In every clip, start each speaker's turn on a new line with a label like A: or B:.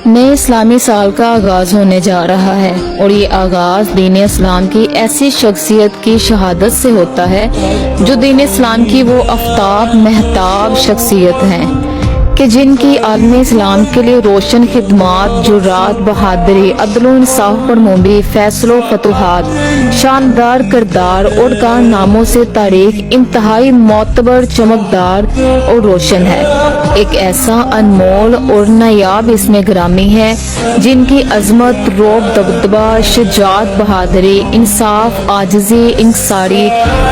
A: نئے اسلامی سال کا آغاز ہونے جا رہا ہے اور یہ آغاز دین اسلام کی ایسی شخصیت کی شہادت سے ہوتا ہے جو دین اسلام کی وہ آفتاب مہتاب شخصیت ہیں کہ جن کی عالم اسلام کے لیے روشن خدمات، جرات، بہادری، عدل و انصاف پر مبنی فیصل و فتوحات، شاندار کردار اور کارناموں سے تاریخ انتہائی معتبر، چمکدار اور روشن ہے۔ ایک ایسا انمول اور نایاب اسم گرامی ہے جن کی عظمت، رعب، دبدبہ، شجاعت، بہادری، انصاف، عاجزی، انکساری،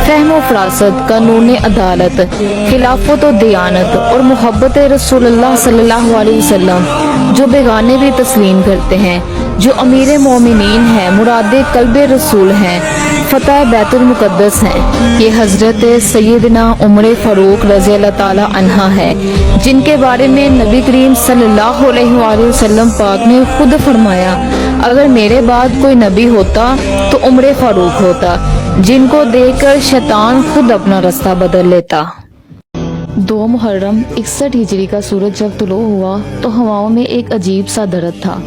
A: فہم و فراست، قانون عدالت، خلافت و دیانت اور محبت رسول اللہ صلی اللہ علیہ وسلم، جو بیگانے بھی تسلیم کرتے ہیں، جو امیر مومنین ہیں، مراد قلب رسول ہیں، فتح بیت المقدس ہیں۔ یہ حضرت سیدنا عمر فاروق رضی اللہ تعالی عنہ ہے، جن کے بارے میں نبی کریم صلی اللہ علیہ وآلہ وسلم پاک نے خود فرمایا، اگر میرے بعد کوئی نبی ہوتا تو عمر فاروق ہوتا، جن کو دیکھ کر شیطان خود اپنا رستہ بدل لیتا۔ 2 محرم 61 ہجری کا سورج جب طلوع ہوا تو ہواؤں میں ایک عجیب سا درد تھا۔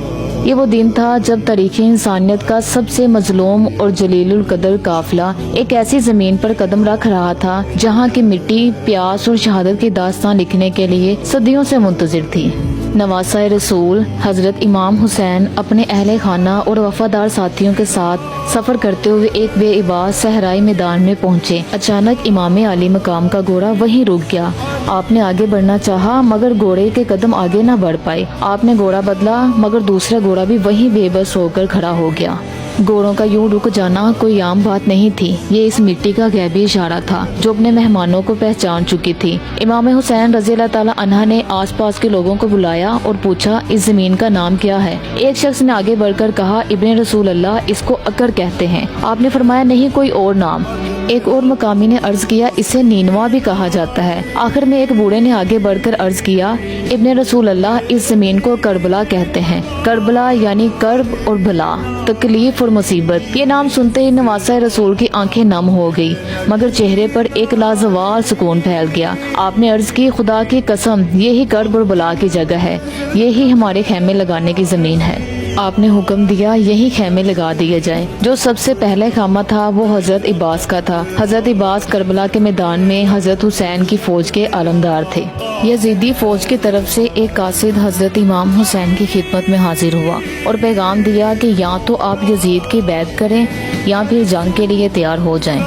A: یہ وہ دن تھا جب تاریخ انسانیت کا سب سے مظلوم اور جلیل القدر قافلہ ایک ایسی زمین پر قدم رکھ رہا تھا جہاں کی مٹی پیاس اور شہادت کی داستان لکھنے کے لیے صدیوں سے منتظر تھی۔ نواسہ رسول حضرت امام حسین اپنے اہل خانہ اور وفادار ساتھیوں کے ساتھ سفر کرتے ہوئے ایک بے عباس صحرائی میدان میں پہنچے۔ اچانک امام عالی مقام کا گھوڑا وہیں رک گیا۔ آپ نے آگے بڑھنا چاہا مگر گھوڑے کے قدم آگے نہ بڑھ پائے۔ آپ نے گھوڑا بدلا مگر دوسرا گھوڑا بھی وہیں بے بس ہو کر کھڑا ہو گیا۔ گھوڑوں کا یوں رک جانا کوئی عام بات نہیں تھی، یہ اس مٹی کا غیبی اشارہ تھا جو اپنے مہمانوں کو پہچان چکی تھی۔ امام حسین رضی اللہ تعالی عنہ نے آس پاس کے لوگوں کو بلایا اور پوچھا، اس زمین کا نام کیا ہے؟ ایک شخص نے آگے بڑھ کر کہا، ابن رسول اللہ، اس کو اکر کہتے ہیں۔ آپ نے فرمایا، نہیں، کوئی اور نام۔ ایک اور مقامی نے عرض کیا، اسے نینوا بھی کہا جاتا ہے۔ آخر میں ایک بوڑھے نے آگے بڑھ کر عرض کیا، ابن رسول اللہ، اس زمین کو کربلا کہتے ہیں۔ کربلا یعنی کرب اور بلا، تکلیف اور مصیبت۔ یہ نام سنتے ہی نواسہ رسول کی آنکھیں نم ہو گئی مگر چہرے پر ایک لازوال سکون پھیل گیا۔ آپ نے عرض کی، خدا کی قسم، یہی کرب اور بلا کی جگہ ہے، یہی ہمارے خیمے لگانے کی زمین ہے۔ آپ نے حکم دیا یہی خیمے لگا دیے جائیں۔ جو سب سے پہلے خیمہ تھا وہ حضرت عباس کا تھا۔ حضرت عباس کربلا کے میدان میں حضرت حسین کی فوج کے علمدار تھے۔ یزیدی فوج کی طرف سے ایک قاصد حضرت امام حسین کی خدمت میں حاضر ہوا اور پیغام دیا کہ یا تو آپ یزید کی بیعت کریں یا پھر جنگ کے لیے تیار ہو جائیں۔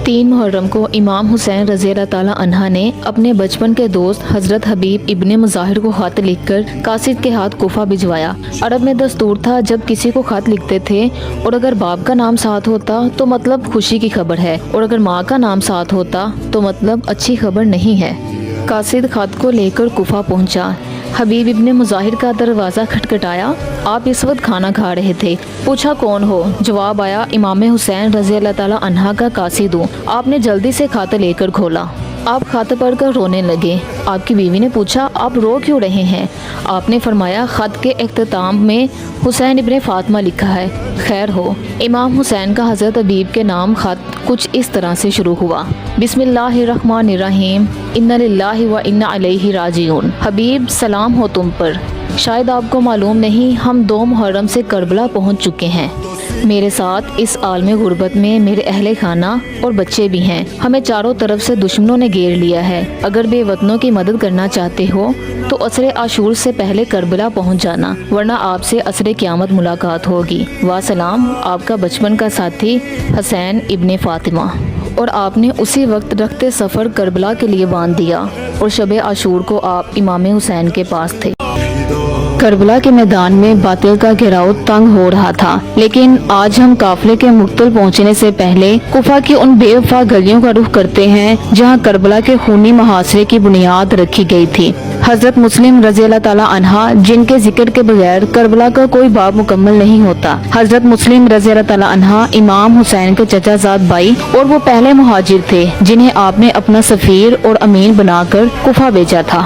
A: 3 محرم کو امام حسین رضی اللہ تعالی عنہ نے اپنے بچپن کے دوست حضرت حبیب ابن مظاہر کو خط لکھ کر قاصد کے ہاتھ کوفہ بھجوایا۔ عرب میں دستور تھا جب کسی کو خط لکھتے تھے اور اگر باپ کا نام ساتھ ہوتا تو مطلب خوشی کی خبر ہے اور اگر ماں کا نام ساتھ ہوتا تو مطلب اچھی خبر نہیں ہے۔ قاصد خط کو لے کر کوفہ پہنچا۔ حبیب ابن مظاہر کا دروازہ کھٹکھٹایا۔ آپ اس وقت کھانا کھا رہے تھے۔ پوچھا، کون ہو؟ جواب آیا، امام حسین رضی اللہ تعالی عنہ کا قاصد ہوں۔ آپ نے جلدی سے خط لے کر کھولا۔ آپ خط پڑھ کر رونے لگے۔ آپ کی بیوی نے پوچھا، آپ رو کیوں رہے ہیں؟ آپ نے فرمایا، خط کے اختتام میں حسین ابن فاطمہ لکھا ہے، خیر ہو۔ امام حسین کا حضرت حبیب کے نام خط کچھ اس طرح سے شروع ہوا، بسم اللہ الرحمن الرحیم، انا للہ و انا الیہ راجعون۔ حبیب، سلام ہو تم پر۔ شاید آپ کو معلوم نہیں، ہم 2 محرم سے کربلا پہنچ چکے ہیں۔ میرے ساتھ اس عالم غربت میں میرے اہل خانہ اور بچے بھی ہیں۔ ہمیں چاروں طرف سے دشمنوں نے گھیر لیا ہے۔ اگر بے وطنوں کی مدد کرنا چاہتے ہو تو عصر عاشور سے پہلے کربلا پہنچ جانا، ورنہ آپ سے عصر قیامت ملاقات ہوگی۔ وسلام، آپ کا بچپن کا ساتھی حسین ابن فاطمہ۔ اور آپ نے اسی وقت رخت سفر کربلا کے لیے باندھ دیا اور شب عاشور کو آپ امام حسین کے پاس تھے۔ کربلا کے میدان میں باطل کا گھیراؤ تنگ ہو رہا تھا، لیکن آج ہم قافلے کے مقتل پہنچنے سے پہلے کوفہ کی ان بے وفا گلیوں کا رخ کرتے ہیں جہاں کربلا کے خونی محاصرے کی بنیاد رکھی گئی تھی۔ حضرت مسلم رضی اللہ تعالی عنہ، جن کے ذکر کے بغیر کربلا کا کوئی باب مکمل نہیں ہوتا۔ حضرت مسلم رضی اللہ تعالی عنہ امام حسین کے چچا زاد بھائی اور وہ پہلے مہاجر تھے جنہیں آپ نے اپنا سفیر اور امین بنا کر کوفہ بھیجا تھا۔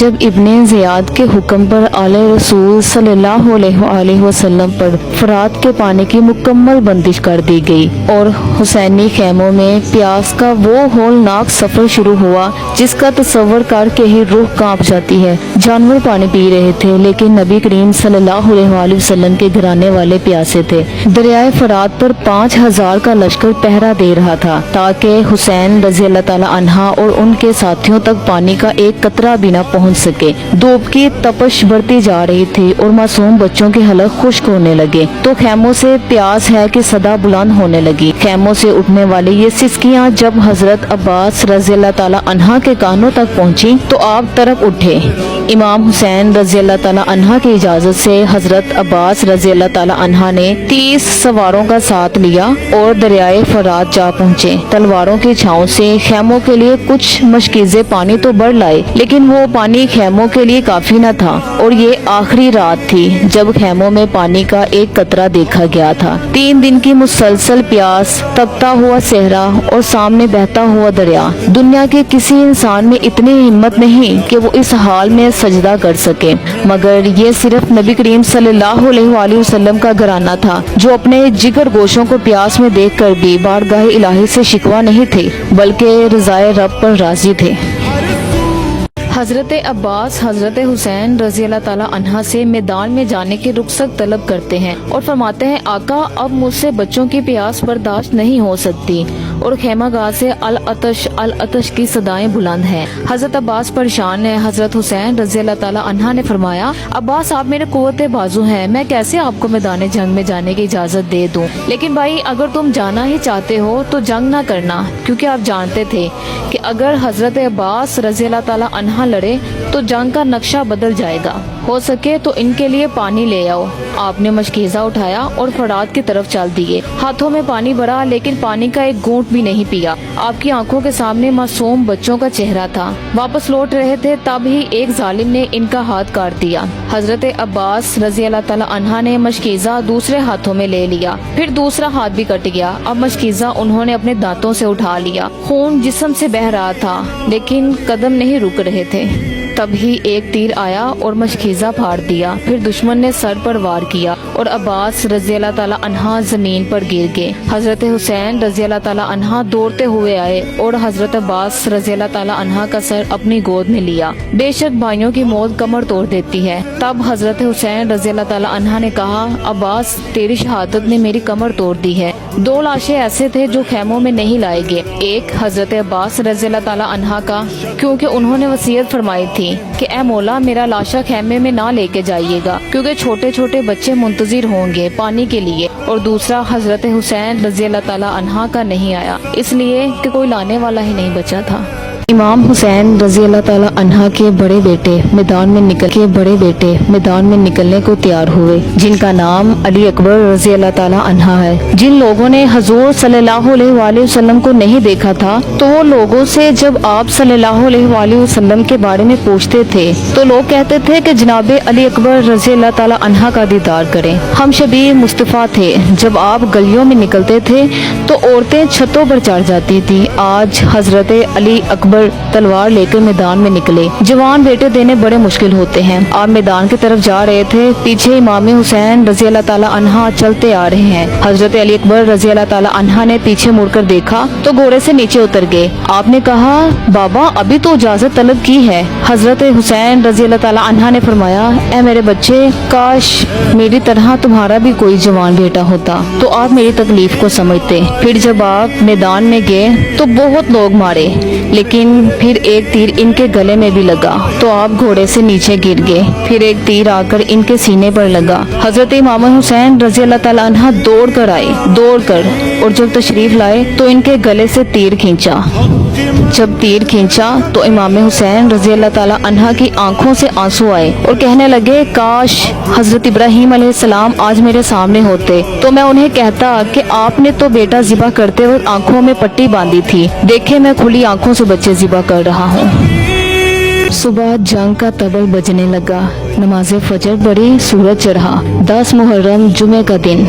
A: جب ابن زیاد کے حکم پر آل رسول صلی اللہ علیہ وسلم پر فرات کے پانی کی مکمل بندش کر دی گئی اور حسینی خیموں میں پیاس کا وہ ہولناک سفر شروع ہوا جس کا تصور کر کے ہی روح کانپ جاتی ہے۔ جانور پانی پی رہے تھے لیکن نبی کریم صلی اللہ علیہ وسلم کے گھرانے والے پیاسے تھے۔ دریائے فرات پر 5000 کا لشکر پہرا دے رہا تھا تاکہ حسین رضی اللہ تعالی عنہ اور ان کے ساتھیوں تک پانی کا ایک قطرہ بھی نہ پہنچ سکے۔ دھوپ کی تپش بڑھتی جا رہی تھی اور معصوم بچوں کے حلق خشک ہونے لگے تو خیموں سے پیاس ہے کہ صدا بلند ہونے لگی۔ خیموں سے اٹھنے والی یہ سسکیاں جب حضرت عباس رضی اللہ تعالی عنہ کے کانوں تک پہنچی تو آپ طرف اٹھے۔ امام حسین رضی اللہ تعالی عنہ کی اجازت سے حضرت عباس رضی اللہ تعالی عنہ نے 30 سواروں کا ساتھ لیا اور دریائے فرات جا پہنچے۔ تلواروں کی چھاؤں سے خیموں کے لیے کچھ مشکیزیں پانی تو بڑھ لائے لیکن وہ پانی خیموں کے لیے کافی نہ تھا اور یہ آخری رات تھی جب خیموں میں پانی کا ایک قطرہ دیکھا گیا تھا۔ 3 دن کی مسلسل پیاس، تپتا ہوا صحرا اور سامنے بہتا ہوا دریا۔ دنیا کے کسی انسان میں اتنی ہمت نہیں کہ وہ اس حال میں سجدہ کر سکے، مگر یہ صرف نبی کریم صلی اللہ علیہ وسلم کا گھرانہ تھا جو اپنے جگر گوشوں کو پیاس میں دیکھ کر بھی بارگاہ الہی سے شکوہ نہیں تھے بلکہ رضائے رب پر راضی تھے۔ حضرت عباس حضرت حسین رضی اللہ تعالی عنہ سے میدان میں جانے کی رخصت طلب کرتے ہیں اور فرماتے ہیں آقا اب مجھ سے بچوں کی پیاس برداشت نہیں ہو سکتی اور خیمہ گاہ سے العطش العطش کی صدائیں بلند ہیں۔ حضرت عباس پریشان ہیں۔ حضرت حسین رضی اللہ تعالی عنہ نے فرمایا عباس آپ میرے قوت بازو ہیں، میں کیسے آپ کو میدان جنگ میں جانے کی اجازت دے دوں، لیکن بھائی اگر تم جانا ہی چاہتے ہو تو جنگ نہ کرنا، کیونکہ آپ جانتے تھے کہ اگر حضرت عباس رضی اللہ تعالی عنہ لڑے تو جنگ کا نقشہ بدل جائے گا، ہو سکے تو ان کے لیے پانی لے آؤ۔ آپ نے مشکیزہ اٹھایا اور فرات کی طرف چل دیے۔ ہاتھوں میں پانی بھرا لیکن پانی کا ایک گھونٹ بھی نہیں پیا۔ آپ کی آنکھوں کے سامنے معصوم بچوں کا چہرہ تھا۔ واپس لوٹ رہے تھے تب ہی ایک ظالم نے ان کا ہاتھ کاٹ دیا۔ حضرت عباس رضی اللہ تعالی عنہ نے مشکیزہ دوسرے ہاتھوں میں لے لیا، پھر دوسرا ہاتھ بھی کٹ گیا۔ اب مشکیزہ انہوں نے اپنے دانتوں سے اٹھا لیا۔ خون جسم سے بہہ رہا تھا لیکن قدم نہیں رک رہے تھے۔ تب ہی ایک تیر آیا اور مشکیزہ پھاڑ دیا، پھر دشمن نے سر پر وار کیا اور عباس رضی اللہ تعالی عنہ زمین پر گر گئے۔ حضرت حسین رضی اللہ تعالی عنہ دوڑتے ہوئے آئے اور حضرت عباس رضی اللہ تعالی عنہ کا سر اپنی گود میں لیا۔ بے شک بھائیوں کی موت کمر توڑ دیتی ہے۔ تب حضرت حسین رضی اللہ تعالی عنہ نے کہا عباس تیری شہادت نے میری کمر توڑ دی ہے۔ 2 لاشیں ایسے تھے جو خیموں میں نہیں لائے گئے، ایک حضرت عباس رضی اللہ تعالی عنہ کا، کیونکہ انہوں نے وصیت فرمائی تھی کہ اے مولا میرا لاشا خیمے میں نہ لے کے جائیے گا کیونکہ چھوٹے چھوٹے بچے منتظر ہوں گے پانی کے لیے، اور دوسرا حضرت حسین رضی اللہ تعالی عنہ کا نہیں آیا اس لیے کہ کوئی لانے والا ہی نہیں بچا تھا۔ امام حسین رضی اللہ تعالی عنہ کے بڑے بیٹے میدان میں نکلنے کو تیار ہوئے، جن کا نام علی اکبر رضی اللہ تعالی عنہ ہے۔ جن لوگوں نے حضور صلی اللہ علیہ وسلم کو نہیں دیکھا تھا تو وہ لوگوں سے جب آپ صلی اللہ علیہ وسلم کے بارے میں پوچھتے تھے تو لوگ کہتے تھے کہ جناب علی اکبر رضی اللہ تعالی عنہ کا دیدار کریں۔ ہم شبیہ مصطفیٰ تھے، جب آپ گلیوں میں نکلتے تھے تو عورتیں چھتوں پر چڑھ جاتی تھی۔ آج حضرت علی اکبر تلوار لے کر میدان میں نکلے۔ جوان بیٹے دینے بڑے مشکل ہوتے ہیں۔ آپ میدان کی طرف جا رہے تھے، پیچھے امام حسین رضی اللہ تعالی عنہ چلتے آ رہے ہیں۔ حضرت علی اکبر رضی اللہ تعالی عنہ نے پیچھے مڑ کر دیکھا تو گھوڑے سے نیچے اتر گئے۔ آپ نے کہا بابا ابھی تو اجازت طلب کی ہے۔ حضرت حسین رضی اللہ تعالی عنہ نے فرمایا اے میرے بچے، کاش میری طرح تمہارا بھی کوئی جوان بیٹا ہوتا تو آپ میری تکلیف کو سمجھتے۔ پھر جب آپ میدان میں گئے تو بہت لوگ مارے، لیکن پھر ایک تیر ان کے گلے میں بھی لگا تو آپ گھوڑے سے نیچے گر گئے۔ پھر ایک تیر آ کر ان کے سینے پر لگا۔ حضرت امام حسین رضی اللہ تعالی عنہ دوڑ کر اور جب تشریف لائے تو ان کے گلے سے تیر کھینچا۔ جب تیر کھینچا تو امام حسین رضی اللہ تعالی عنہ کی آنکھوں سے آنسو آئے اور کہنے لگے کاش حضرت ابراہیم علیہ السلام آج میرے سامنے ہوتے تو میں انہیں کہتا کہ آپ نے تو بیٹا ذبح کرتے وقت آنکھوں میں پٹی باندھی تھی، دیکھے میں کھلی آنکھوں سے بچے ذبح کر رہا ہوں۔ صبح جنگ کا طبل بجنے لگا، نماز فجر پڑھی، سورج چڑھا۔ 10 محرم جمعے کا دن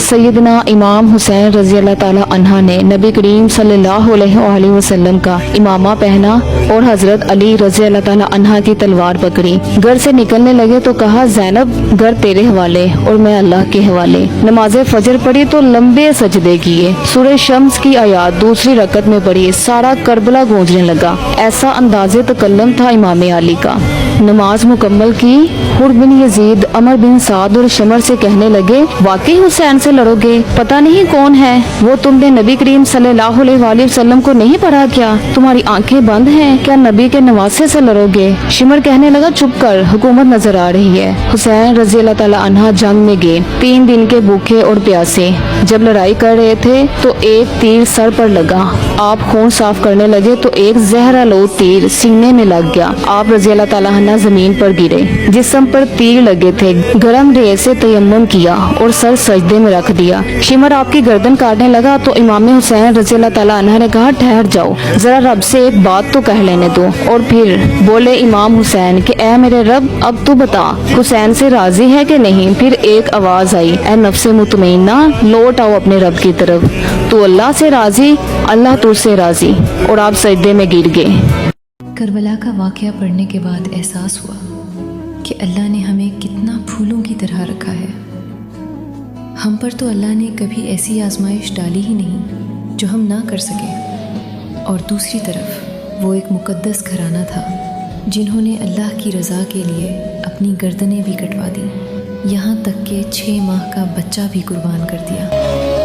A: سیدنا امام حسین رضی اللہ تعالی عنہ نے نبی کریم صلی اللہ علیہ وآلہ وسلم کا امامہ پہنا اور حضرت علی رضی اللہ تعالی عنہ کی تلوار پکڑی۔ گھر سے نکلنے لگے تو کہا، زینب گھر تیرے حوالے اور میں اللہ کے حوالے۔ نماز فجر پڑھی تو لمبے سجدے کیے۔ سورہ شمس کی آیات دوسری رکعت میں پڑھی، سارا کربلا گونجنے لگا۔ ایسا انداز تکلم تھا امام علی کا۔ نماز مکمل کی، حر بن یزید، عمر بن سعد اور شمر سے کہنے لگے، واقعی حسین سے لڑو گے؟ پتہ نہیں کون ہے وہ، تم نے نبی کریم صلی اللہ علیہ وآلہ وسلم کو نہیں پڑھا کیا؟ تمہاری آنکھیں بند ہیں کیا؟ نبی کے نواسے سے لڑو گے؟ شمر کہنے لگا، چپ کر، حکومت نظر آ رہی ہے۔ حسین رضی اللہ تعالی عنہ جنگ میں گئے، 3 دن کے بھوکے اور پیاسے۔ جب لڑائی کر رہے تھے تو ایک تیر سر پر لگا۔ آپ خون صاف کرنے لگے تو ایک زہرآلود تیر سینے میں لگ گیا۔ آپ رضی اللہ تعالی عنہ زمین پر گرے۔ جسم پر تیر لگے تھے، گرم ریت سے تیمم کیا اور سر سجدے میں رکھ دیا۔ شمر آپ کی گردن کاٹنے لگا تو امام حسین رضی اللہ تعالی عنہ نے کہا، ٹھہر جاؤ، ذرا رب سے ایک بات تو کہہ لینے دو۔ اور پھر بولے امام حسین کہ اے میرے رب، اب تو بتا حسین سے راضی ہے کہ نہیں؟ پھر ایک آواز آئی، اے نفس مطمئنہ، لوٹ آؤ اپنے رب کی طرف، تو اللہ سے راضی، اللہ تجھ سے راضی۔ اور آپ سجدے میں گر گئے۔
B: کربلا کا واقعہ پڑھنے کے بعد احساس ہوا کہ اللہ نے ہمیں کتنا پھولوں کی طرح رکھا ہے۔ ہم پر تو اللہ نے کبھی ایسی آزمائش ڈالی ہی نہیں جو ہم نہ کر سکیں، اور دوسری طرف وہ ایک مقدس گھرانہ تھا جنہوں نے اللہ کی رضا کے لیے اپنی گردنیں بھی کٹوا دیں، یہاں تک کہ 6 ماہ کا بچہ بھی قربان کر دیا۔